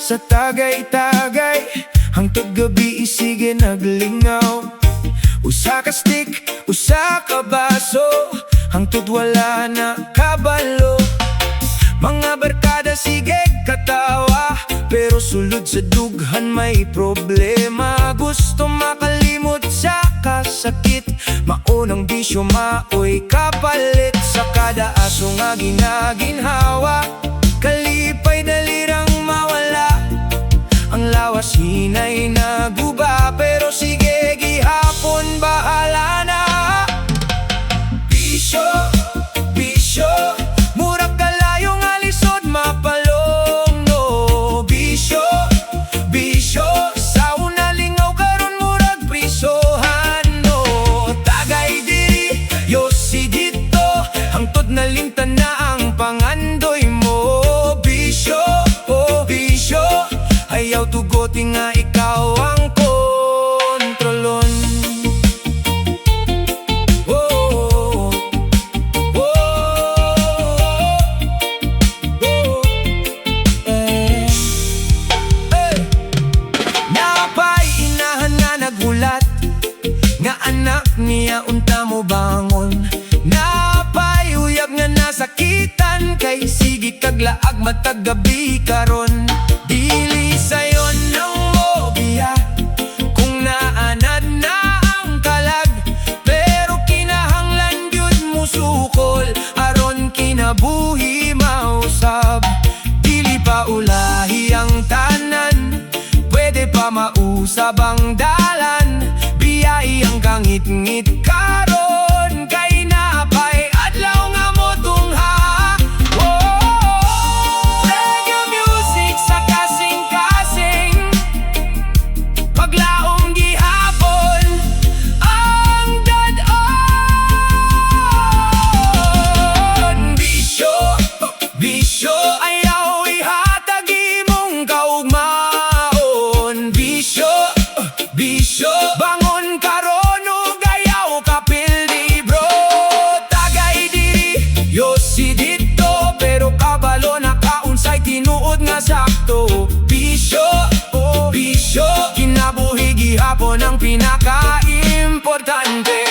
sa tagay-tagay, hangtod gabi isige naglingaw. Usa ka stick, usa ka baso, hangtod wala na kabalo. Mga barkada sige katawa, pero sulod sa dughan may problema. Gusto makalimot sa kasakit, maunang bisyo maoy kapalit. Sa kada aso nga ginaginhawa, kalipay dalirang mawala. Ang lawas hinay naguba, pero sige gihapon bahala na. Bisyo, bisyo, murag kalayo nga lisod mapalong no. Bisyo, bisyo, sa una lingaw karon murag prisohan no. Tagay diri, yosi dito, hangtod na limtan na ang pangandoy mo. Bisyo, oh bisyo, ayaw tugoti nga ikaw ang kontrolon. Oh, oh, oh, eh. Napay inahan nga nagulat, nga anak niya unta mo bangon. Napay uyab nga nasakitan, kay sige kaglaag matag gabi karon. Dili sayon ng mobiya, kung naanad na ang kalag, pero kinahanglan gyud mo sukol, aron kinabuhi mausab. Dili pa ulahi ang tanan, pwede pa mausab ang dalan. Biyay ang kangit-ngit karon, kay napay adlaw nga mo tungha. Reggae music sa kasing-kasing, paglaong gihapon ang dadon. Bisyo, bisyo, ayaw ihatag imong kaugmaon. Bisyo, bisyo, bangon karon ug ayaw kapil libro. Tagay diri, yosi dito, pero kabalo na kaunsay tinuod nga sakto. Bisyo, oh bisyo, kinabuhi gihapon ang pinaka-importante.